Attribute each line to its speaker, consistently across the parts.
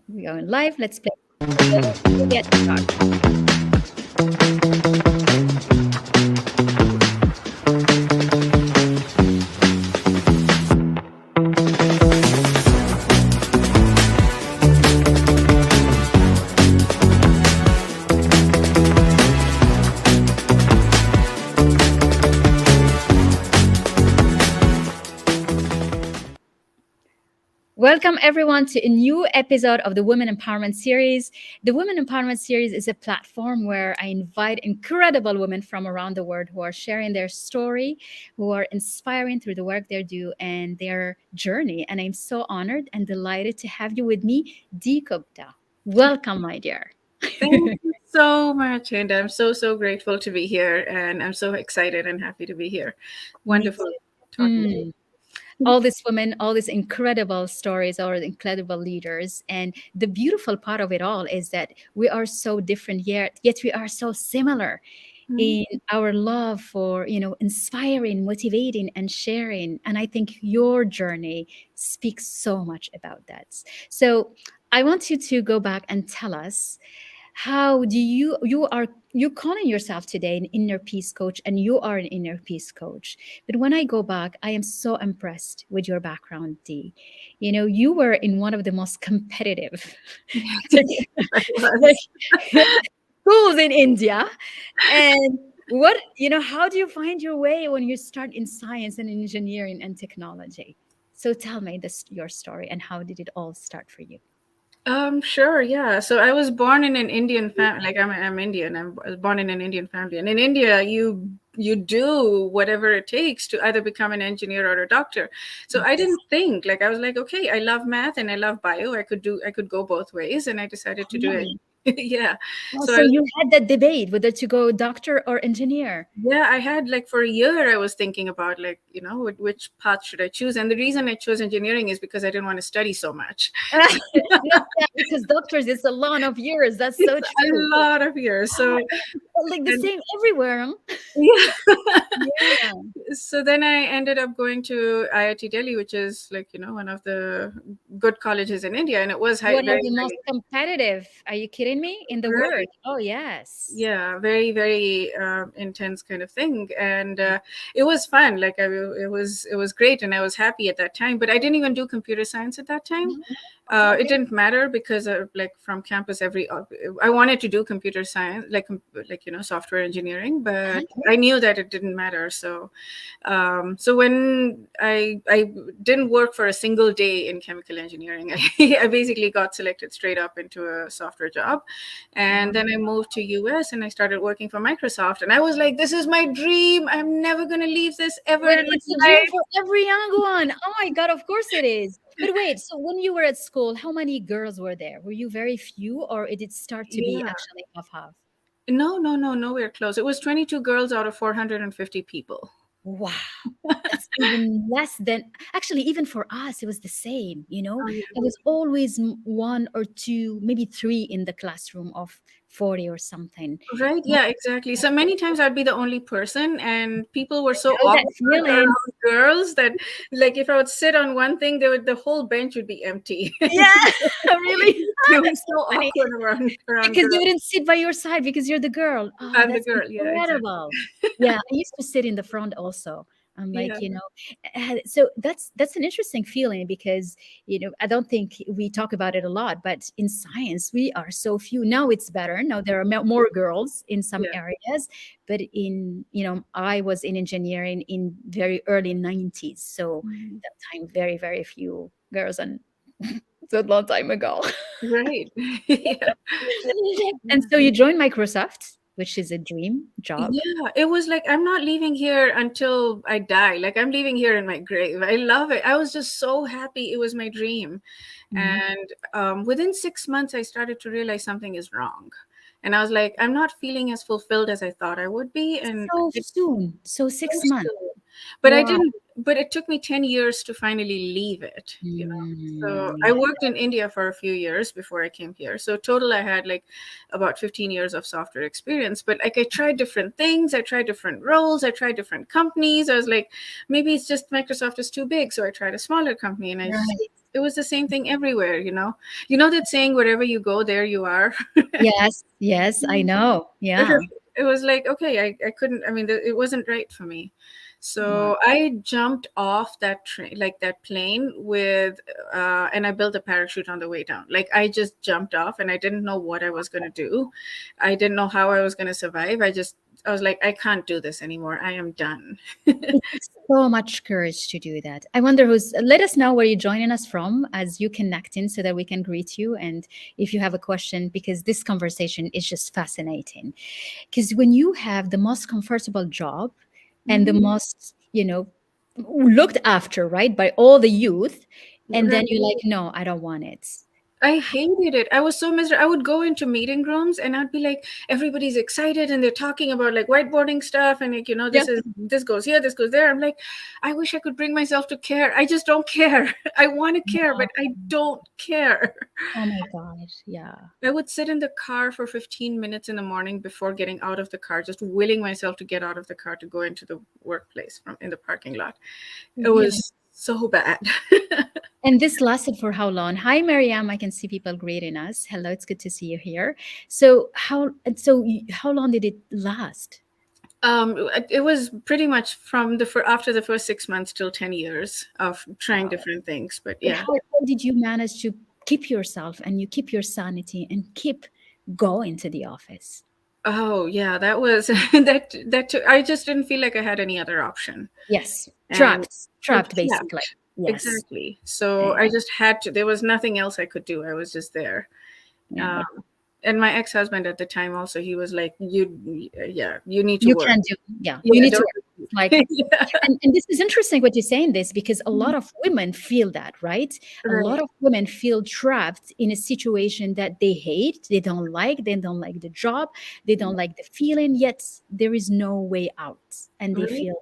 Speaker 1: We are live. Let's play. Get started. Welcome, everyone, to a new episode of the Women Empowerment Series. The Women Empowerment Series is a platform where I invite incredible women from around the world who are sharing their story, who are inspiring through the work they do and their journey. And I'm so honored and delighted to have you with me, Dee Gupta. Welcome, my dear.
Speaker 2: Thank you so much, and I'm so grateful to be here, and I'm so excited and happy to be here.
Speaker 1: Me
Speaker 2: Wonderful talking to
Speaker 1: too. All these women, all these incredible stories, all the incredible leaders. And the beautiful part of it all is that we are so different, yet we are so similar
Speaker 2: you.
Speaker 1: in our love for, inspiring, motivating, and sharing. And I think your journey speaks so much about that. So I want you to go back and tell us, how do you calling yourself today an inner peace coach, and you are an inner peace coach. But when I go back, I am so impressed with your background, Dee. You were in one of the most competitive
Speaker 2: I
Speaker 1: like,
Speaker 2: was.
Speaker 1: schools in India. And how do you find your way when you start in science and engineering and technology? So tell me your story, and how did it all start for you?
Speaker 2: Sure, yeah. So I was born in an Indian family. Like I'm Indian. I was born in an Indian family, and in India, you do whatever it takes to either become an engineer or a doctor. So I
Speaker 1: Yes.
Speaker 2: didn't think like I was like, okay, I love math and I love bio. I could go both ways, and I decided to do it. Yeah.
Speaker 1: Oh,
Speaker 2: So
Speaker 1: so
Speaker 2: I
Speaker 1: you had that debate whether to go doctor or engineer.
Speaker 2: Yeah, I had like for a year, I was thinking about like, which path should I choose? And the reason I chose engineering is because I didn't want to study so much.
Speaker 1: Not that, because doctors, it's a lot of years. That's
Speaker 2: It's
Speaker 1: so
Speaker 2: a
Speaker 1: true.
Speaker 2: lot of years. So,
Speaker 1: Like the
Speaker 2: and
Speaker 1: same everywhere. Huh?
Speaker 2: yeah.
Speaker 1: Yeah.
Speaker 2: So then I ended up going to IIT Delhi, which is like, one of the good colleges in India. And it was
Speaker 1: One of
Speaker 2: very,
Speaker 1: the most
Speaker 2: very,
Speaker 1: competitive. Are you kidding me? In the world.
Speaker 2: right.
Speaker 1: Oh, yes.
Speaker 2: Yeah, very very intense kind of thing, and it was fun. Like it was great, and I was happy at that time, but I didn't even do computer science at that time.
Speaker 1: No,
Speaker 2: It
Speaker 1: okay.
Speaker 2: didn't matter because like from campus I wanted to do computer science, like software engineering, but
Speaker 1: Uh-huh.
Speaker 2: I knew that it didn't matter. So when I didn't work for a single day in chemical engineering. I basically got selected straight up into a software job, and then I moved to US and I started working for Microsoft, and I was like, this is my dream. I'm never going to leave this ever
Speaker 1: But
Speaker 2: in
Speaker 1: it's a
Speaker 2: my
Speaker 1: dream
Speaker 2: life.
Speaker 1: for every young one. Oh my God, of course it is. But wait, so when you were at school, how many girls were there? Were you very few, or did it start to be
Speaker 2: Yeah.
Speaker 1: actually half-half?
Speaker 2: No, nowhere close. It was 22 girls out of 450 people.
Speaker 1: Wow. That's even less than, actually, even for us, it was the same.
Speaker 2: Oh, yeah.
Speaker 1: There was always one or two, maybe three in the classroom of 40 or something.
Speaker 2: Right. Yeah, exactly. So many times I'd be the only person, and people were so
Speaker 1: Know that
Speaker 2: awkward
Speaker 1: feeling.
Speaker 2: around girls that, like, if I would sit on one thing, the whole bench would be empty.
Speaker 1: Yeah, really?
Speaker 2: They were
Speaker 1: That's so
Speaker 2: so
Speaker 1: funny.
Speaker 2: awkward around
Speaker 1: Because they
Speaker 2: girls.
Speaker 1: wouldn't sit by your side because you're the girl. Oh,
Speaker 2: I'm the
Speaker 1: that's
Speaker 2: girl. Yeah, exactly.
Speaker 1: incredible. Yeah, I used to sit in the front also. I'm
Speaker 2: Yeah.
Speaker 1: like, so that's an interesting feeling because, I don't think we talk about it a lot, but in science, we are so few. Now it's better. Now there are more girls in some
Speaker 2: Yeah.
Speaker 1: areas, but I was in engineering in very early 90s. So
Speaker 2: Mhm.
Speaker 1: that time, very, very few girls, and it's a long time ago.
Speaker 2: Right. Yeah.
Speaker 1: And so you joined Microsoft, which is a dream job.
Speaker 2: Yeah, it was like I'm not leaving here until I die. Like I'm leaving here in my grave. I love it. I was just so happy. It was my dream.
Speaker 1: Mhm.
Speaker 2: And within 6 months, I started to realize something is wrong. And I was like, I'm not feeling as fulfilled as I thought I would be. And
Speaker 1: So
Speaker 2: it
Speaker 1: soon. So
Speaker 2: so
Speaker 1: 6 months.
Speaker 2: soon. But I
Speaker 1: Wow.
Speaker 2: didn't, but it took me 10 years to finally leave it. So I
Speaker 1: Mm.
Speaker 2: worked in India for a few years before I came here. So total, I had like about 15 years of software experience. But like I tried different things, I tried different roles, I tried different companies. I was like, maybe it's just Microsoft is too big. So I tried a smaller company, and I just
Speaker 1: Right.
Speaker 2: it was the same thing everywhere, you know that saying, wherever you go, there you are.
Speaker 1: Yes, yes, I know. Yeah.
Speaker 2: It was like, okay, I couldn't, I mean, it wasn't right for me.
Speaker 1: Wow.
Speaker 2: So I jumped off that train, like that plane with, and I built a parachute on the way down. Like I just jumped off and I didn't know what I was going to do. I didn't know how I was going to survive. I was like, I can't do this anymore. I am done.
Speaker 1: It takes so much courage to do that. I wonder let us know where you're joining us from as you connect in so that we can greet you. And if you have a question, because this conversation is just fascinating. Because when you have the most comfortable job and the
Speaker 2: Mhm.
Speaker 1: most, looked after, right, by all the youth, and then
Speaker 2: Right.
Speaker 1: you're like, no, I don't want it.
Speaker 2: I hated it. I was so miserable. I would go into meeting rooms and I'd be like, everybody's excited and they're talking about like whiteboarding stuff and like,
Speaker 1: Yeah.
Speaker 2: this goes here, this goes there. I'm like, I wish I could bring myself to care. I just don't care. I want to care, but I don't care.
Speaker 1: Oh my God. Yeah.
Speaker 2: I would sit in the car for 15 minutes in the morning before getting out of the car, just willing myself to get out of the car to go into the workplace from in the parking lot. It
Speaker 1: Really.
Speaker 2: was so bad.
Speaker 1: And this lasted for how long? Hi, Mariam. I can see people greeting us. Hello, it's good to see you here. How long did it last?
Speaker 2: It was pretty much from after the first 6 months till 10 years of trying
Speaker 1: Wow.
Speaker 2: different things. But
Speaker 1: But
Speaker 2: yeah.
Speaker 1: how did you manage to keep yourself and you keep your sanity and keep going to the office?
Speaker 2: Oh yeah, that was I just didn't feel like I had any other option.
Speaker 1: Yes,
Speaker 2: And
Speaker 1: trapped basically.
Speaker 2: trapped.
Speaker 1: Yes.
Speaker 2: Exactly. So
Speaker 1: Yeah.
Speaker 2: I just had to, there was nothing else I could do. I was just there.
Speaker 1: Yeah.
Speaker 2: Um, and my ex-husband at the time also, he was like, yeah, you need to
Speaker 1: You
Speaker 2: work.
Speaker 1: can do, yeah, you
Speaker 2: Yeah,
Speaker 1: need to
Speaker 2: don't.
Speaker 1: work. Like,
Speaker 2: Yeah,
Speaker 1: and this is interesting what you're saying this because a lot of women feel that, right? A lot
Speaker 2: right,
Speaker 1: of women feel trapped in a situation that they hate, they don't like the job, they don't like the feeling, yet there is no way out and they
Speaker 2: right.
Speaker 1: feel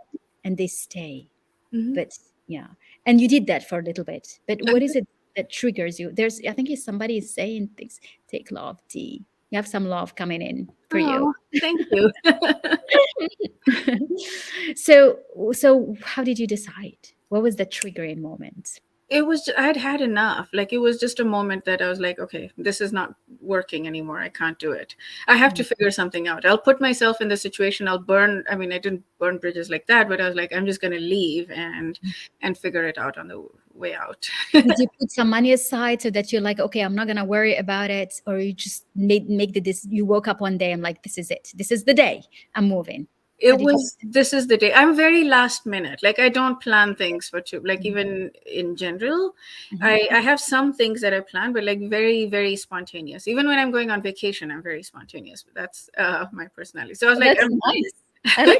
Speaker 1: and they stay.
Speaker 2: Mhm.
Speaker 1: But yeah, and you did that for a little bit. But what is it that triggers you? I think somebody is saying things. Take love, Dee. You have some love coming in for you.
Speaker 2: Oh, thank you.
Speaker 1: so so how did you decide? What was the triggering moment?
Speaker 2: I'd had enough. Like it was just a moment that I was like, okay, this is not working anymore. I can't do it. I have to
Speaker 1: Mm.
Speaker 2: figure something out. I'll put myself in the situation. I mean, I didn't burn bridges like that, but I was like, I'm just going to leave and figure it out on the way out.
Speaker 1: Did you put some money aside so that you're like, okay, I'm not gonna worry about it, or you just make the this? You woke up one day, I'm like, this is it. This is the day. I'm moving. How
Speaker 2: It
Speaker 1: did you?
Speaker 2: was This is the day. I'm very last minute. Like I don't plan things for two, like
Speaker 1: Mhm.
Speaker 2: even in general.
Speaker 1: Mhm.
Speaker 2: I have some things that I plan, but like very, very spontaneous. Even when I'm going on vacation, I'm very spontaneous. That's my personality. So I was
Speaker 1: Oh,
Speaker 2: like,
Speaker 1: that's nice. I like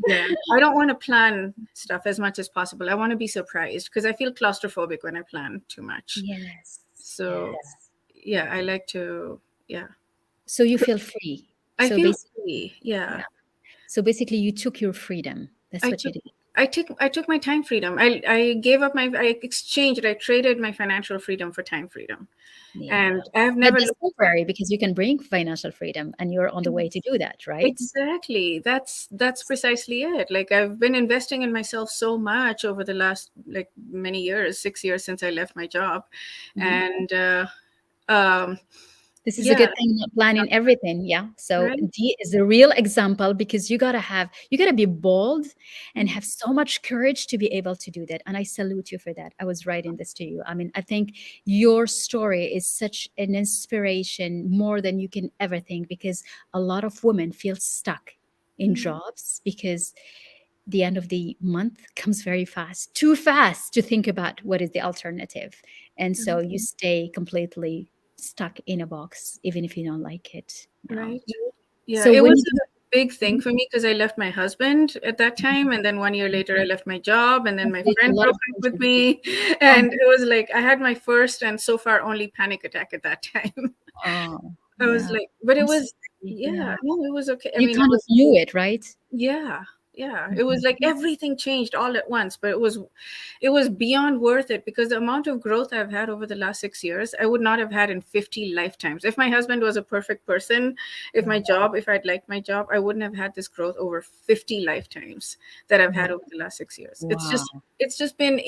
Speaker 2: yeah,
Speaker 1: that.
Speaker 2: I don't want to plan stuff as much as possible. I want to be surprised because I feel claustrophobic when I plan too much.
Speaker 1: Yes,
Speaker 2: So
Speaker 1: yes.
Speaker 2: yeah, I like to, yeah,
Speaker 1: So you feel free.
Speaker 2: I
Speaker 1: So
Speaker 2: feel
Speaker 1: basically,
Speaker 2: free. Yeah.
Speaker 1: yeah. So basically, you took your freedom. That's
Speaker 2: I
Speaker 1: what you
Speaker 2: took
Speaker 1: did.
Speaker 2: I took my time freedom. I gave up I traded my financial freedom for time freedom.
Speaker 1: Yeah.
Speaker 2: And I've
Speaker 1: But
Speaker 2: never
Speaker 1: that's
Speaker 2: looked
Speaker 1: temporary because you can bring financial freedom, and you're on the way to do that, right?
Speaker 2: exactly. That's precisely it. Like I've been investing in myself so much over the last like many years, 6 years since I left my job.
Speaker 1: Mhm.
Speaker 2: And um
Speaker 1: This is a
Speaker 2: yeah,
Speaker 1: good thing, not planning everything. Yeah. So
Speaker 2: right.
Speaker 1: Dee is a real example because you gotta be bold and have so much courage to be able to do that. And I salute you for that. I was writing this to you. I mean, I think your story is such an inspiration more than you can ever think because a lot of women feel stuck in
Speaker 2: Mhm.
Speaker 1: jobs because the end of the month comes very fast, too fast to think about what is the alternative. And so you stay completely stuck in a box, even if you don't like it. Yeah.
Speaker 2: Right. Yeah,
Speaker 1: So
Speaker 2: it
Speaker 1: when
Speaker 2: was
Speaker 1: you
Speaker 2: a big thing
Speaker 1: Mhm,
Speaker 2: for me because I left my husband at that time, and then 1 year
Speaker 1: mhm.
Speaker 2: later, I left my job, and then
Speaker 1: Oh,
Speaker 2: my
Speaker 1: there's a
Speaker 2: friend
Speaker 1: lot
Speaker 2: broke
Speaker 1: of
Speaker 2: up with
Speaker 1: tension.
Speaker 2: me,
Speaker 1: Oh,
Speaker 2: and it was like I had my first and so far only panic attack at that time.
Speaker 1: oh,
Speaker 2: I was
Speaker 1: yeah.
Speaker 2: like, but it
Speaker 1: I'm
Speaker 2: was,
Speaker 1: sorry.
Speaker 2: yeah,
Speaker 1: Yeah.
Speaker 2: no, it was okay. I
Speaker 1: You
Speaker 2: mean, it
Speaker 1: kind of
Speaker 2: was,
Speaker 1: knew it, right?
Speaker 2: yeah, yeah, it was like
Speaker 1: Mhm.
Speaker 2: everything changed all at once, but it was beyond worth it because the amount of growth I've had over the last 6 years, I would not have had in 50 lifetimes. If my husband was a perfect person,
Speaker 1: Wow.
Speaker 2: if I'd liked my job, I wouldn't have had this growth over 50 lifetimes that I've
Speaker 1: Wow.
Speaker 2: had over the last 6 years.
Speaker 1: Wow.
Speaker 2: It's just been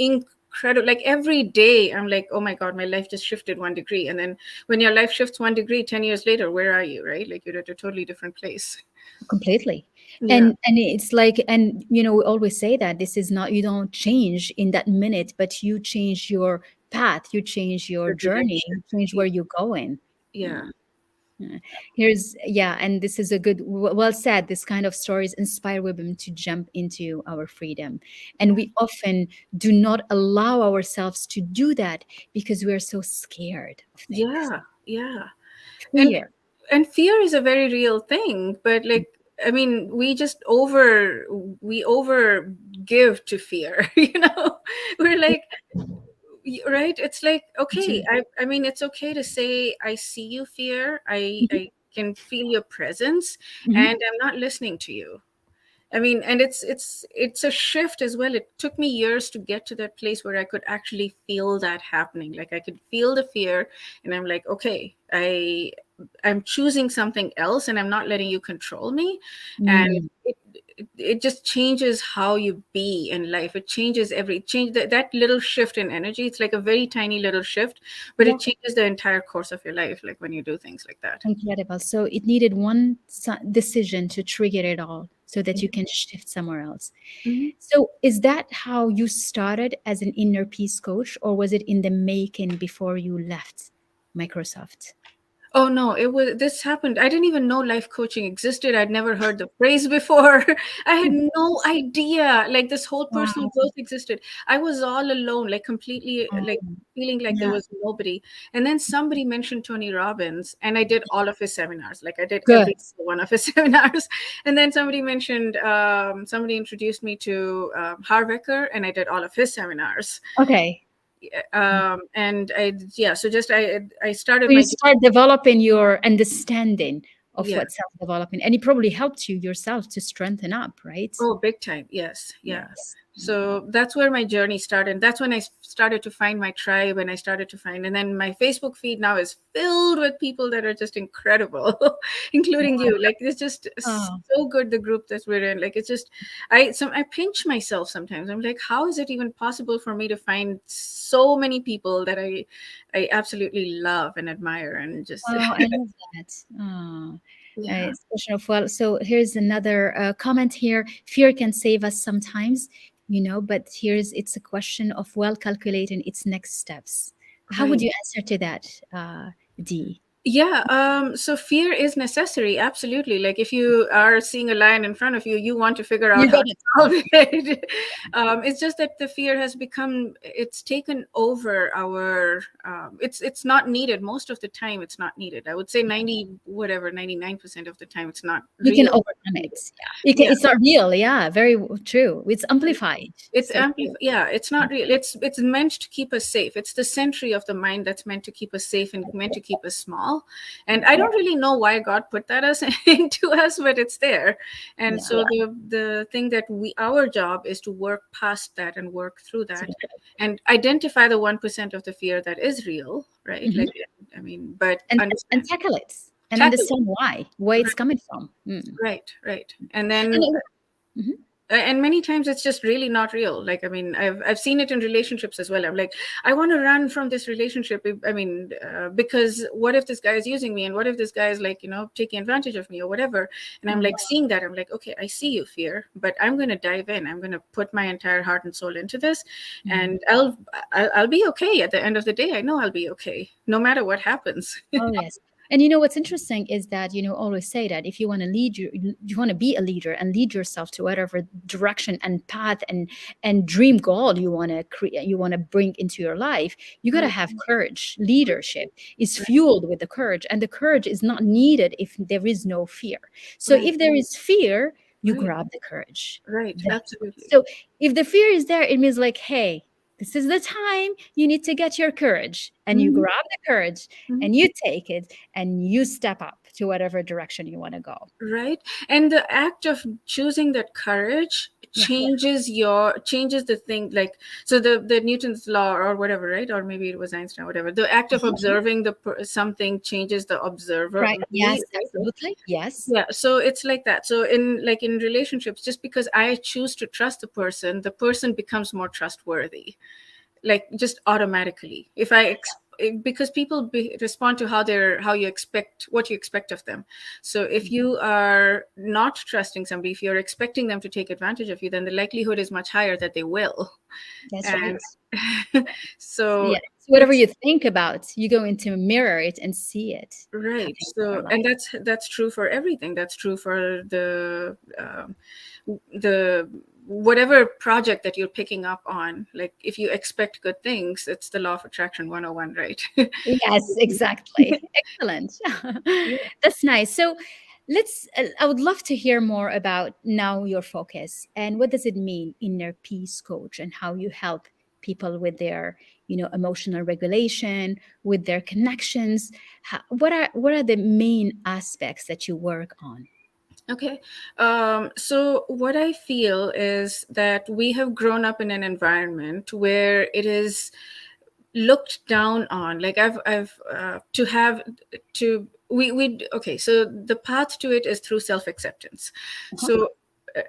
Speaker 2: incredible. Like every day I'm like, oh my God, my life just shifted 1 degree. And then when your life shifts 1 degree 10 years later, where are you, right? Like you're at a totally different place.
Speaker 1: Completely.
Speaker 2: Yeah.
Speaker 1: And it's like, and we always say that this is not, you don't change in that minute, but you change your path, you change your
Speaker 2: The
Speaker 1: journey,
Speaker 2: direction.
Speaker 1: you change
Speaker 2: Yeah.
Speaker 1: where you're going.
Speaker 2: Yeah.
Speaker 1: Mm. Yeah. Here's, yeah, and this is a good, well said. This kind of stories inspire women to jump into our freedom. And
Speaker 2: Yeah.
Speaker 1: we often do not allow ourselves to do that because we're so scared of things.
Speaker 2: Yeah. Yeah. and
Speaker 1: Fear.
Speaker 2: and fear is a very real thing, but like, I mean, we over give to fear. We're like, right, it's like, okay, I mean, it's okay to say, I see you, fear, I can feel your presence,
Speaker 1: Mhm.
Speaker 2: and I'm not listening to you. I mean, and it's a shift as well. It took me years to get to that place where I could actually feel that happening. Like I could feel the fear, and I'm like, okay, I'm choosing something else, and I'm not letting you control me. And
Speaker 1: Mm.
Speaker 2: it just changes how you be in life. It changes that little shift in energy. It's like a very tiny little shift, but
Speaker 1: Yeah.
Speaker 2: it changes the entire course of your life. Like when you do things like that.
Speaker 1: Incredible. So it needed one decision to trigger it all so that you can shift somewhere else.
Speaker 2: Mhm.
Speaker 1: So is that how you started as an inner peace coach, or was it in the making before you left Microsoft?
Speaker 2: Oh no, it was this happened. I didn't even know life coaching existed. I'd never heard the phrase before. I had no idea like this whole personal
Speaker 1: Wow.
Speaker 2: growth existed. I was all alone, like completely like feeling like there
Speaker 1: Yeah.
Speaker 2: was nobody. And then somebody mentioned Tony Robbins, and I did all of his seminars. Like I did
Speaker 1: Good.
Speaker 2: every single one of his seminars. And then somebody introduced me to Harvecker, and I did all of his seminars.
Speaker 1: Okay.
Speaker 2: And yeah, so just I started
Speaker 1: So you
Speaker 2: my
Speaker 1: start developing your understanding of
Speaker 2: yeah.
Speaker 1: what self-development, and it probably helped you yourself to strengthen up, right?
Speaker 2: Oh, big time. Yes. Yeah.
Speaker 1: Yes.
Speaker 2: So that's where my journey started. That's when I started to find my tribe, and I started to find, and then my Facebook feed now is filled with people that are just incredible, including you. Like it's just
Speaker 1: Oh,
Speaker 2: so good, the group that we're in. Like it's just, I pinch myself sometimes. I'm like, how is it even possible for me to find so many people that I absolutely love and admire and just
Speaker 1: oh, I love that. Oh,
Speaker 2: yeah.
Speaker 1: expression of well. So here's another comment here. Fear can save us sometimes, but it's a question of well calculating its next steps. How would
Speaker 2: Right.
Speaker 1: you answer to that, Dee?
Speaker 2: Yeah, so fear is necessary, absolutely. Like if you are seeing a lion in front of you, you want to figure out
Speaker 1: You
Speaker 2: how
Speaker 1: got
Speaker 2: to
Speaker 1: it.
Speaker 2: solve it. It's just that the fear has become, it's taken over our, it's not needed. Most of the time, it's not needed. I would say 90, whatever, 99% of the time, it's not
Speaker 1: You can
Speaker 2: real.
Speaker 1: overcome it. Yeah.
Speaker 2: Yeah.
Speaker 1: It's not real. Yeah. Very true. It's amplified.
Speaker 2: It's
Speaker 1: So true.
Speaker 2: yeah, it's not real. It's meant to keep us safe. It's the century of the mind that's meant to keep us safe and meant to keep us small. And I
Speaker 1: Yeah.
Speaker 2: don't really know why God put that us into us, but it's there. And
Speaker 1: Yeah.
Speaker 2: so the thing that our job is to work past that and work through
Speaker 1: So
Speaker 2: that and identify the 1% of the fear that is real, right?
Speaker 1: Mhm.
Speaker 2: Like I mean, but
Speaker 1: And
Speaker 2: understand,
Speaker 1: tackle it and
Speaker 2: tackle it.
Speaker 1: understand why it's coming from. Mm.
Speaker 2: Right, right. And
Speaker 1: And
Speaker 2: then
Speaker 1: mhm.
Speaker 2: and many times it's just really not real. Like I mean, I've seen it in relationships as well. I'm like, I want to run from this relationship. I mean, because what if this guy is using me, and what if this guy is like, taking advantage of me or whatever. And I'm
Speaker 1: Mm.
Speaker 2: like seeing that, I'm like, okay, I see you, fear, but I'm going to dive in. I'm going to put my entire heart and soul into this,
Speaker 1: Mm.
Speaker 2: and I'll be okay at the end of the day. I know I'll be okay no matter what happens.
Speaker 1: Oh yes. And what's interesting is that always say that if you want to you want to be a leader and lead yourself to whatever direction and path and dream goal you want to create, you want to bring into your life, you got to
Speaker 2: Right,
Speaker 1: have courage. Leadership is
Speaker 2: right,
Speaker 1: fueled with the courage, and the courage is not needed if there is no fear. So
Speaker 2: right,
Speaker 1: if there is fear, you
Speaker 2: right,
Speaker 1: grab the courage.
Speaker 2: right.
Speaker 1: That's what.
Speaker 2: Absolutely.
Speaker 1: So if the fear is there, it means like, hey, this is the time you need to get your courage, and you
Speaker 2: Mhm,
Speaker 1: grab the courage
Speaker 2: mhm.
Speaker 1: and you take it and you step up to whatever direction you want to go.
Speaker 2: Right, and the act of choosing that courage
Speaker 1: Yeah.
Speaker 2: changes the thing. Like so the Newton's law or whatever, right? Or maybe it was Einstein, whatever. The act of observing something changes the observer,
Speaker 1: Right. Yes,
Speaker 2: right?
Speaker 1: absolutely. Yes.
Speaker 2: Yeah, so it's like that. So in relationships, just because I choose to trust the person becomes more trustworthy. like just automatically. If I because people respond to how you expect, what you expect of them. So if you are not trusting somebody, if you're expecting them to take advantage of you, then the likelihood is much higher that they will.
Speaker 1: That's
Speaker 2: And
Speaker 1: right.
Speaker 2: so
Speaker 1: Yeah. So whatever
Speaker 2: it's
Speaker 1: you think about, you go into mirror it and see it
Speaker 2: right.
Speaker 1: happening in your
Speaker 2: So, and
Speaker 1: life.
Speaker 2: that's true for everything. That's true for the whatever project that you're picking up on. Like if you expect good things, it's the law of attraction 101, right?
Speaker 1: Yes, exactly. Excellent. That's nice. So I would love to hear more about now your focus and what does it mean inner peace coach and how you help people with their, emotional regulation, with their connections. What are the main aspects that you work on?
Speaker 2: Okay. So what I feel is that we have grown up in an environment where it is looked down on. Like I've to have to we okay. So the path to it is through self acceptance.
Speaker 1: Uh-huh.
Speaker 2: So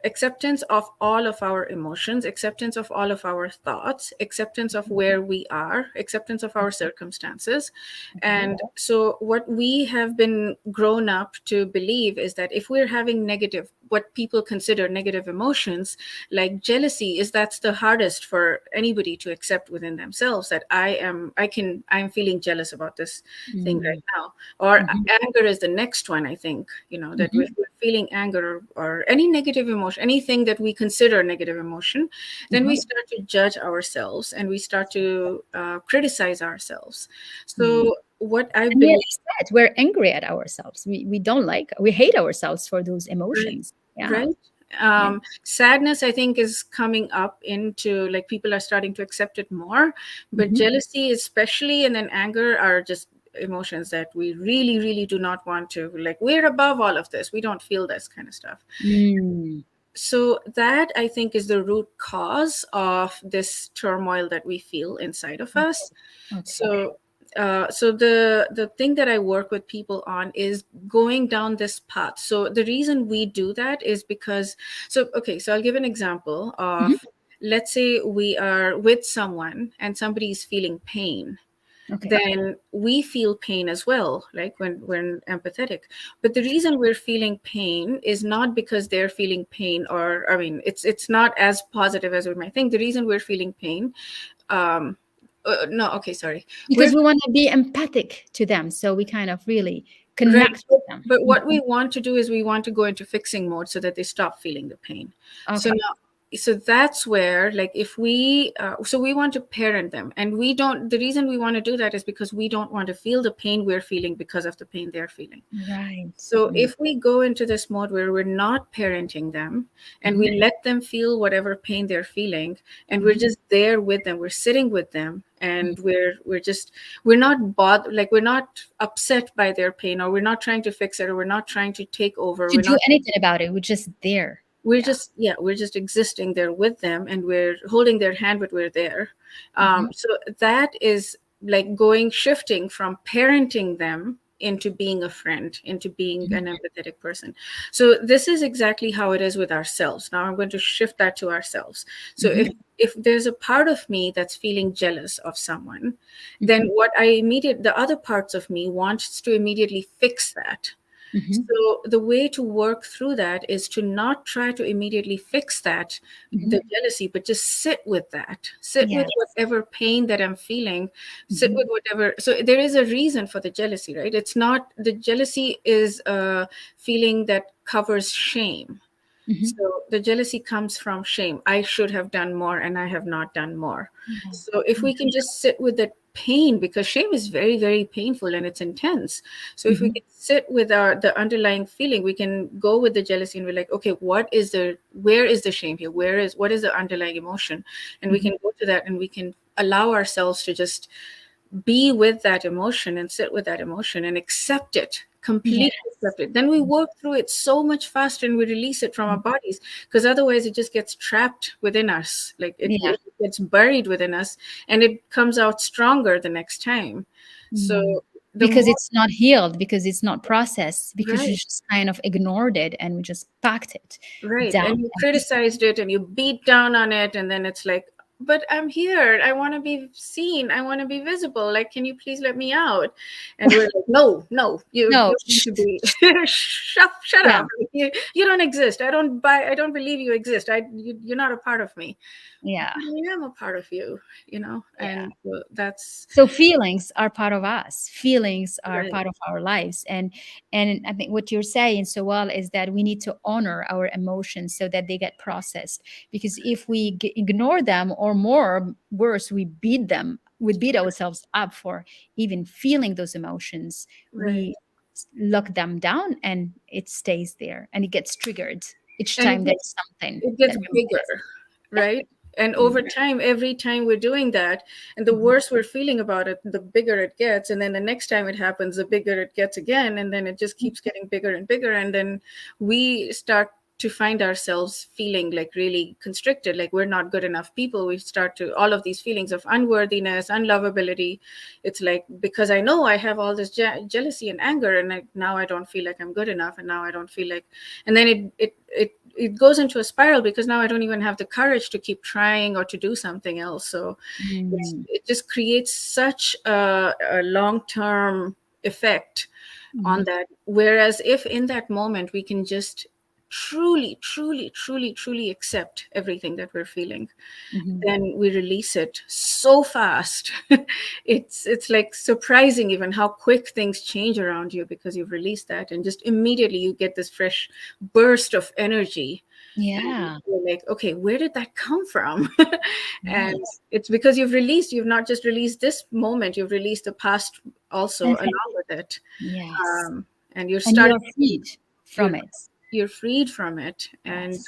Speaker 2: acceptance of all of our emotions, acceptance of all of our thoughts, acceptance of where we are, acceptance of our circumstances.
Speaker 1: Okay.
Speaker 2: And so what we have been grown up to believe is that if we're having negative, what people consider negative emotions, like jealousy, is that's the hardest for anybody to accept within themselves, that I'm feeling jealous about this thing
Speaker 1: Mm-hmm.
Speaker 2: right now. Or
Speaker 1: Mm-hmm.
Speaker 2: anger is the next one, I think, that
Speaker 1: Mm-hmm.
Speaker 2: if we're feeling anger or any negative emotion, anything that we consider negative emotion, then we
Speaker 1: Mm-hmm.
Speaker 2: start to judge ourselves and we start to criticize ourselves.
Speaker 1: Mm.
Speaker 2: So what I
Speaker 1: And yeah,
Speaker 2: believe,
Speaker 1: like you said, we're angry at ourselves. We don't like, we hate ourselves for those
Speaker 2: right,
Speaker 1: emotions. Yeah.
Speaker 2: right?
Speaker 1: Yeah.
Speaker 2: Sadness, I think, is coming up into, like, people are starting to accept it more, but
Speaker 1: Mm-hmm.
Speaker 2: jealousy, especially, and then anger are just emotions that we really, really do not want to. Like, we're above all of this. We don't feel this kind of stuff.
Speaker 1: Mm.
Speaker 2: So that, I think, is the root cause of this turmoil that we feel inside of
Speaker 1: Okay.
Speaker 2: us.
Speaker 1: Okay.
Speaker 2: So the thing that I work with people on is going down this path. So the reason we do that is because, so okay, so I'll give an example of,
Speaker 1: Mhm.
Speaker 2: let's say we are with someone and somebody is feeling pain,
Speaker 1: Okay.
Speaker 2: then we feel pain as well, like when we're empathetic. But the reason we're feeling pain is not because they're feeling pain, or I mean, it's not as positive as we might think. The reason we're feeling pain, um no, okay, sorry, we're
Speaker 1: Because we want to be empathic to them, so we kind of really
Speaker 2: right.
Speaker 1: connect with them.
Speaker 2: But what we
Speaker 1: Mhm.
Speaker 2: want to do is we want to go into fixing mode so that they stop feeling the pain. So
Speaker 1: Okay.
Speaker 2: now, so that's where, like, if we, so we want to parent them, and we don't, the reason we want to do that is because we don't want to feel the pain we're feeling because of the pain they're feeling.
Speaker 1: Right.
Speaker 2: So
Speaker 1: Mm.
Speaker 2: if we go into this mode where we're not parenting them and
Speaker 1: Mhm.
Speaker 2: we let them feel whatever pain they're feeling, and we're
Speaker 1: Mhm.
Speaker 2: just there with them, we're sitting with them,
Speaker 1: Mhm.
Speaker 2: and we're not bothered, like, we're not upset by their pain, or we're not trying to fix it, or we're not trying to take over,
Speaker 1: To
Speaker 2: we're
Speaker 1: do
Speaker 2: not,
Speaker 1: anything about it, we're just there.
Speaker 2: we're
Speaker 1: Yeah.
Speaker 2: just, yeah, we're just existing there with them, and we're holding their hand, but we're there.
Speaker 1: Mhm.
Speaker 2: So that is like shifting from parenting them into being a friend, into being
Speaker 1: Mhm.
Speaker 2: an empathetic person. So this is exactly how it is with ourselves. Now I'm going to shift that to ourselves. So
Speaker 1: Mhm.
Speaker 2: if there's a part of me that's feeling jealous of someone, then
Speaker 1: Mhm.
Speaker 2: the other parts of me wants to immediately fix that.
Speaker 1: Mhm.
Speaker 2: So the way to work through that is to not try to immediately fix that,
Speaker 1: Mhm.
Speaker 2: the jealousy, but just sit with that. Sit with
Speaker 1: Yes.
Speaker 2: whatever pain that I'm feeling. Sit
Speaker 1: Mhm.
Speaker 2: with whatever. So there is a reason for the jealousy, right? It's not, the jealousy is a feeling that covers shame.
Speaker 1: Mhm.
Speaker 2: So the jealousy comes from shame. I should have done more and I have not done more.
Speaker 1: Yeah.
Speaker 2: So if we can just sit with that pain, because shame is very, very painful and it's intense. So if we
Speaker 1: Mhm.
Speaker 2: can sit with the underlying feeling, we can go with the jealousy and we're like, okay, where is the shame here? What is the underlying emotion? And we
Speaker 1: Mhm.
Speaker 2: can go to that and we can allow ourselves to just be with that emotion and sit with that emotion and accept it, completely
Speaker 1: Yes.
Speaker 2: accept it. Then we work through it so much faster and we release it from our
Speaker 1: Mhm.
Speaker 2: bodies, because otherwise it just gets trapped within us, like
Speaker 1: Yeah.
Speaker 2: it gets buried within us, and it comes out stronger the next time. So
Speaker 1: Mm.
Speaker 2: the
Speaker 1: Because
Speaker 2: more,
Speaker 1: it's not healed, because it's not processed, because you
Speaker 2: right,
Speaker 1: just kind of ignored it and we just packed it
Speaker 2: right,
Speaker 1: down
Speaker 2: and you
Speaker 1: and
Speaker 2: criticized it and you beat down on it, and then it's like, but I'm here. I want to be seen. I want to be visible. Like, can you please let me out? And we're like, no, no,
Speaker 1: No.
Speaker 2: you need to be shut
Speaker 1: Yeah.
Speaker 2: up. You don't exist. I don't believe you exist. You're not a part of me.
Speaker 1: Yeah.
Speaker 2: But I am a part of you,
Speaker 1: Yeah.
Speaker 2: and that's
Speaker 1: So feelings are part of us. Feelings are
Speaker 2: right,
Speaker 1: part of our lives. And I think what you're saying so well is that we need to honor our emotions so that they get processed. Because if we ignore them, or more worse, we beat ourselves up for even feeling those emotions,
Speaker 2: right.
Speaker 1: we lock them down and it stays there and it gets triggered each
Speaker 2: And
Speaker 1: time there's something
Speaker 2: it gets
Speaker 1: that
Speaker 2: bigger,
Speaker 1: reminds us.
Speaker 2: right? And
Speaker 1: Yeah.
Speaker 2: over time, every time we're doing that, and the
Speaker 1: Mhm.
Speaker 2: worse we're feeling about it, the bigger it gets. And then the next time it happens, the bigger it gets again. And then it just keeps getting bigger and bigger. And then we start to find ourselves feeling like really constricted, like we're not good enough people. We start to, all of these feelings of unworthiness, unlovability. It's like, because I know I have all this jealousy and anger, and now I don't feel like I'm good enough. And now I don't feel like, and then it goes into a spiral, because now I don't even have the courage to keep trying or to do something else. So
Speaker 1: Mm.
Speaker 2: it just creates such a long term effect on
Speaker 1: Mhm.
Speaker 2: that. Whereas if in that moment we can just truly, truly, truly, truly accept everything that we're feeling,
Speaker 1: Mhm.
Speaker 2: then we release it so fast. It's like surprising even how quick things change around you, because you've released that, and just immediately you get this fresh burst of energy. And
Speaker 1: Yeah.
Speaker 2: you're like, okay, where did that come from? And
Speaker 1: Right.
Speaker 2: it's because you've not just released this moment, you've released the past also along with it.
Speaker 1: Yes.
Speaker 2: And you're
Speaker 1: And you
Speaker 2: starting,
Speaker 1: are freed
Speaker 2: you're
Speaker 1: from it.
Speaker 2: you're freed from it. And
Speaker 1: Yes.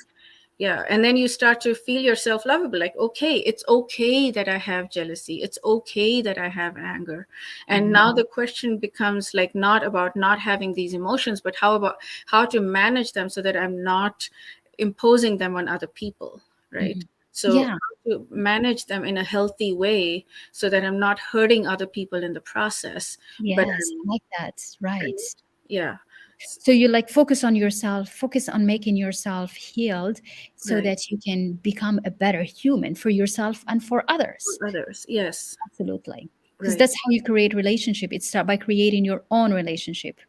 Speaker 2: yeah, and then you start to feel yourself lovable, like, okay, it's okay that I have jealousy, it's okay that I have anger. And
Speaker 1: Mhm.
Speaker 2: now the question becomes like not about not having these emotions, but how to manage them so that I'm not imposing them on other people, right?
Speaker 1: Mhm.
Speaker 2: So
Speaker 1: Yeah.
Speaker 2: how to manage them in a healthy way so that I'm not hurting other people in the process, but
Speaker 1: Yes. I
Speaker 2: I'm
Speaker 1: like that. Right.
Speaker 2: yeah,
Speaker 1: So you like focus on yourself, focus on making yourself healed so
Speaker 2: right,
Speaker 1: that you can become a better human for yourself and for others.
Speaker 2: for others, yes,
Speaker 1: Absolutely. Because
Speaker 2: right,
Speaker 1: that's how you create relationship. It start by creating your own relationship.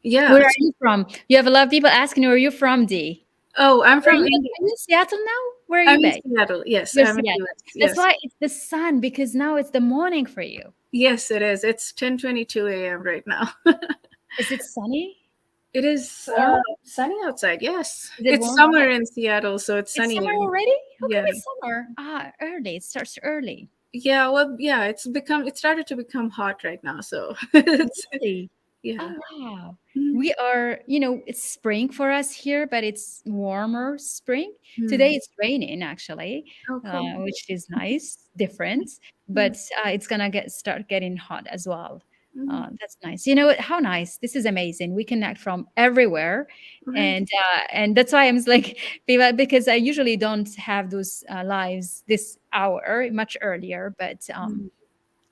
Speaker 1: Where
Speaker 2: yeah.
Speaker 1: are you from? You have a lot of people asking, where are you from, Dee?
Speaker 2: Oh, I'm
Speaker 1: Are
Speaker 2: from
Speaker 1: you,
Speaker 2: India.
Speaker 1: are you in Seattle now? Where are
Speaker 2: I'm
Speaker 1: you
Speaker 2: in
Speaker 1: based?
Speaker 2: Seattle. Yes,
Speaker 1: You're
Speaker 2: I'm in
Speaker 1: Seattle.
Speaker 2: US.
Speaker 1: That's
Speaker 2: Yes.
Speaker 1: why it's the sun, because now it's the morning for you.
Speaker 2: Yes, it is. It's 10:22 a.m. right now.
Speaker 1: Is it sunny?
Speaker 2: It is
Speaker 1: Warm?
Speaker 2: sunny outside. Yes.
Speaker 1: Is it
Speaker 2: It's
Speaker 1: warm?
Speaker 2: summer in Seattle, so it's
Speaker 1: It's
Speaker 2: sunny.
Speaker 1: summer
Speaker 2: And
Speaker 1: already? How come
Speaker 2: yeah.
Speaker 1: it's summer? Ah, early. It starts early.
Speaker 2: Yeah, well, yeah, it started to become hot right now, so it's
Speaker 1: Really?
Speaker 2: yeah.
Speaker 1: Oh, wow.
Speaker 2: Mm,
Speaker 1: We are, it's spring for us here, but it's warmer spring. Today
Speaker 2: mm.
Speaker 1: it's raining actually,
Speaker 2: Oh, cool.
Speaker 1: which is nice, different,
Speaker 2: Mm,
Speaker 1: but it's gonna start getting hot as well.
Speaker 2: mm.
Speaker 1: That's nice. You know what? How nice. This is amazing. We connect from everywhere.
Speaker 2: Right.
Speaker 1: And that's why I'm like, because I usually don't have those lives this hour, much earlier, but
Speaker 2: Mm.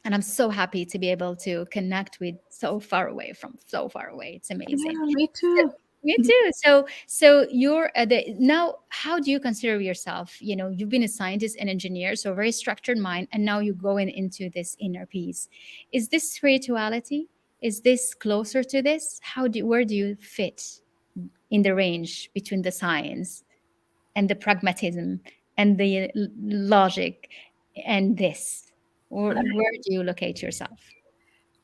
Speaker 1: and I'm so happy to be able to connect with so far away from so far away. It's amazing.
Speaker 2: Yeah, me
Speaker 1: So,
Speaker 2: too.
Speaker 1: me too. So you're now. How do you consider yourself? You've been a scientist and engineer, so very structured mind, and now you're going into this inner peace. Is this spirituality? Is this closer to this? Where do you fit in the range between the science and the pragmatism and the logic and this? Or where do you locate yourself?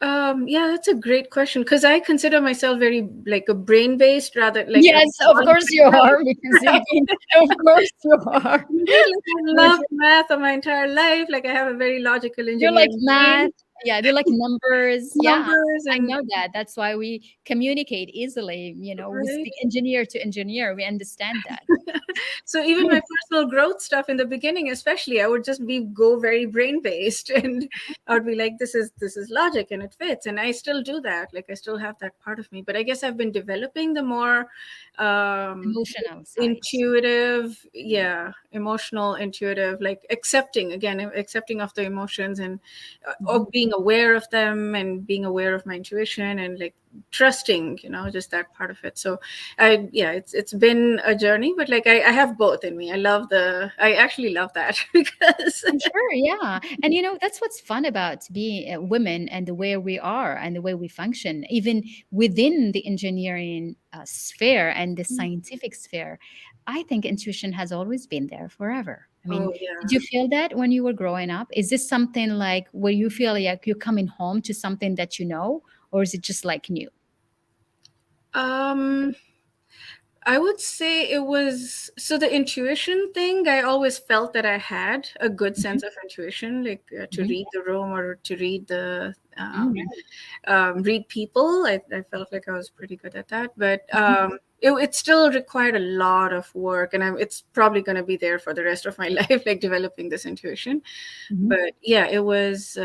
Speaker 2: Yeah, that's a great question, because I consider myself very like a brain-based rather like a
Speaker 1: Yes, of course you are, because you've
Speaker 2: right.
Speaker 1: been, of course you are.
Speaker 2: Right, like I
Speaker 1: Which
Speaker 2: loved math all my entire life. Like I have a very logical
Speaker 1: you like
Speaker 2: engineering
Speaker 1: math.
Speaker 2: brain,
Speaker 1: Yeah, do you like numbers? Yeah,
Speaker 2: numbers,
Speaker 1: I
Speaker 2: and
Speaker 1: know that. That's why we communicate easily. We
Speaker 2: right.
Speaker 1: speak engineer to engineer. We understand that.
Speaker 2: So even my personal growth stuff in the beginning, especially, I would just be go very brain based, and I would be like, this is logic and it fits, and I still do that. Like I still have that part of me, but I guess I've been developing the more um,
Speaker 1: Emotional side.
Speaker 2: intuitive,
Speaker 1: Mm.
Speaker 2: yeah, emotional, intuitive, like accepting, again, accepting of the emotions, and
Speaker 1: Mhm.
Speaker 2: of being aware of them, and being aware of my intuition, and like trusting, just that part of it. So yeah, it's been a journey, but like I have both in me. I actually love that because
Speaker 1: I'm sure, yeah. And that's what's fun about being women and the way we are and the way we function, even within the engineering sphere and the scientific sphere. I think intuition has always been there forever. I mean,
Speaker 2: oh
Speaker 1: did
Speaker 2: yeah.
Speaker 1: you feel that when you were growing up? Is this something like where you feel like you're coming home to something that you know, or is it just like new?
Speaker 2: um I would say it was, so the intuition thing, I always felt that I had a good
Speaker 1: Mhm,
Speaker 2: sense of intuition, like to
Speaker 1: mhm,
Speaker 2: read the room, or to read
Speaker 1: mhm,
Speaker 2: read people. I felt like I was pretty good at that, but
Speaker 1: mhm,
Speaker 2: it still required a lot of work, and it's probably going to be there for the rest of my life, like developing this intuition.
Speaker 1: mhm.
Speaker 2: But yeah, it was.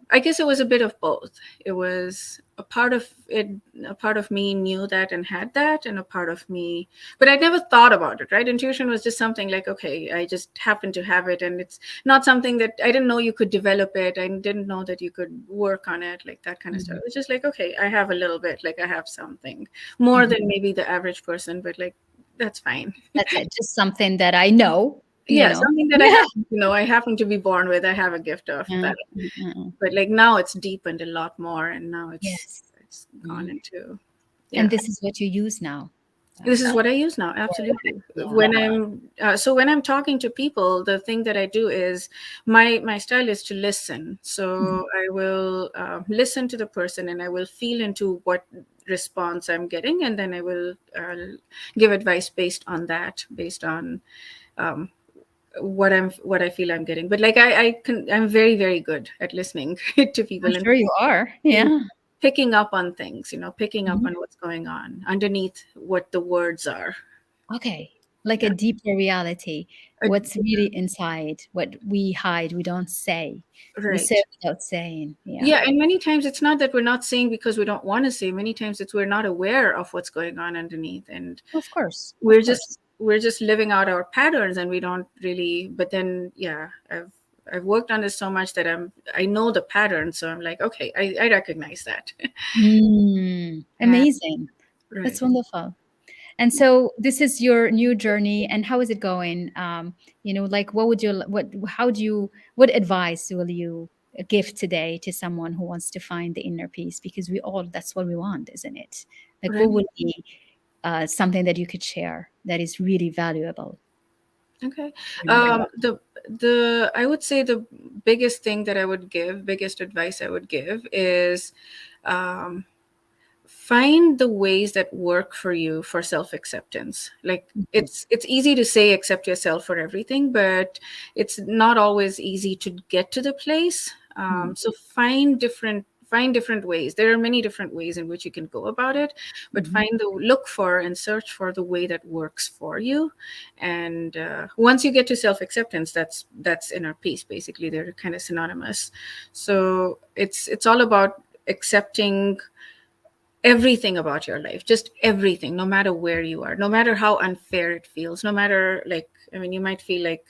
Speaker 2: I guess it was a bit of both. It was a part of it, a part of me knew that and had that, and a part of me, but I never thought about it, right? Intuition was just something like, okay, I just happen to have it, and it's not something that I didn't know you could develop it. I didn't know that you could work on it, like that kind of stuff.
Speaker 1: Mhm,
Speaker 2: It's just like, okay, I have a little bit, like I have something more
Speaker 1: mhm.
Speaker 2: than maybe the average person, but like that's fine.
Speaker 1: That's it. Just something that I know, you
Speaker 2: Yeah,
Speaker 1: know.
Speaker 2: something that I happen to be born with. I have a gift of
Speaker 1: Yeah.
Speaker 2: that,
Speaker 1: Mm.
Speaker 2: but like now it's deepened a lot more, and now
Speaker 1: Yes.
Speaker 2: it's gone
Speaker 1: Mhm.
Speaker 2: into,
Speaker 1: And
Speaker 2: yeah,
Speaker 1: this is what you use now.
Speaker 2: this is
Speaker 1: For
Speaker 2: what I use now,
Speaker 1: work.
Speaker 2: absolutely.
Speaker 1: Yeah.
Speaker 2: When I'm talking to people, the thing that I do is, my style is to listen.
Speaker 1: Mhm.
Speaker 2: So I will listen to the person, and I will feel into what response I'm getting, and then I will give advice based on that, based on um, what I feel I'm getting. But like I'm very, very good at listening to
Speaker 1: I'm
Speaker 2: people, and
Speaker 1: sure you are.
Speaker 2: in
Speaker 1: Yeah.
Speaker 2: picking up on things, picking up
Speaker 1: Mhm.
Speaker 2: on what's going on underneath what the words are.
Speaker 1: Okay. Like a
Speaker 2: Yeah.
Speaker 1: deeper reality.
Speaker 2: Uh,
Speaker 1: What's really inside, what we hide, we don't say. We say
Speaker 2: right.
Speaker 1: without saying. Yeah.
Speaker 2: Yeah, and many times it's not that we're not saying because we don't want to say. Many times it's we're not aware of what's going on underneath, and
Speaker 1: Of course. Of
Speaker 2: we're just
Speaker 1: course.
Speaker 2: we're just living out our patterns, and we don't really. But then, yeah, I've worked on this so much that I know the pattern, so I'm like, okay, I recognize that. And
Speaker 1: Amazing. That's
Speaker 2: right.
Speaker 1: wonderful. And so this is your new journey, and how is it going? Like what would you what how do you what advice will you give today to someone who wants to find the inner peace? Because we all that's what we want, isn't it? Like what
Speaker 2: Right.
Speaker 1: would be something that you could share that is really valuable?
Speaker 2: Okay.
Speaker 1: You know?
Speaker 2: The I would say the biggest advice I would give is, um, find the ways that work for you for self-acceptance. Like
Speaker 1: Mhm,
Speaker 2: it's easy to say accept yourself for everything, but it's not always easy to get to the place.
Speaker 1: mhm,
Speaker 2: So find different ways. There are many different ways in which you can go about it, but
Speaker 1: mhm.
Speaker 2: look for and search for the way that works for you. And once you get to self-acceptance, that's inner peace. Basically, they're kind of synonymous. So it's all about accepting everything about your life, just everything, no matter where you are, no matter how unfair it feels, no matter, like, I mean, you might feel like,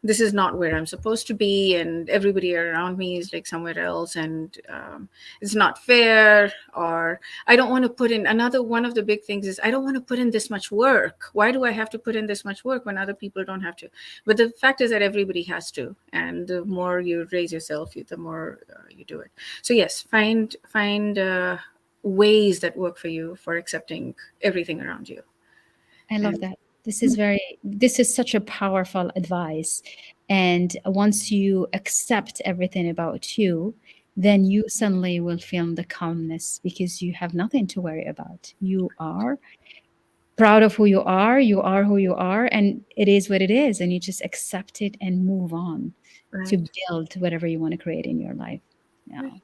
Speaker 2: this is not where I'm supposed to be, and everybody around me is like somewhere else, and it's not fair. Or I don't want to put in, another one of the big things is, I don't want to put in this much work. Why do I have to put in this much work when other people don't have to? But the fact is that everybody has to, and the more you raise yourself, the more you do it. So yes, find ways that work for you for accepting everything around you.
Speaker 1: I love
Speaker 2: And
Speaker 1: that. This is such a powerful advice. And once you accept everything about you, then you suddenly will feel the calmness because you have nothing to worry about. You are proud of who you are who you are, and it is what it is. And you just accept it and move on to
Speaker 2: right,
Speaker 1: build whatever you want to create in your life. Yeah.
Speaker 2: right.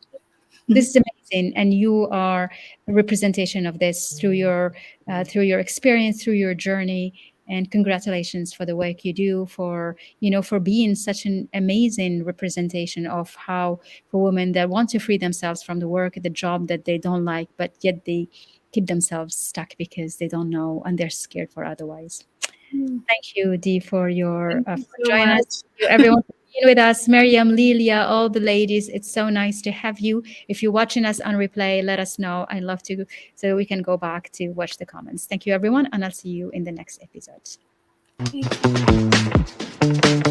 Speaker 1: This is amazing, and you are a representation of this through your experience, through your journey. And congratulations for the work you do, for for being such an amazing representation of how for women that want to free themselves from the work, the job that they don't like, but yet they keep themselves stuck because they don't know and they're scared for otherwise. Thank you, Dee, for your
Speaker 2: Thank you
Speaker 1: for
Speaker 2: so
Speaker 1: joining us.
Speaker 2: much.
Speaker 1: Thank you, everyone, for being with us. Miriam, Lilia, all the ladies. It's so nice to have you. If you're watching us on replay, let us know. I love to, so we can go back to watch the comments. Thank you, everyone, and I'll see you in the next episode.
Speaker 2: Thank you.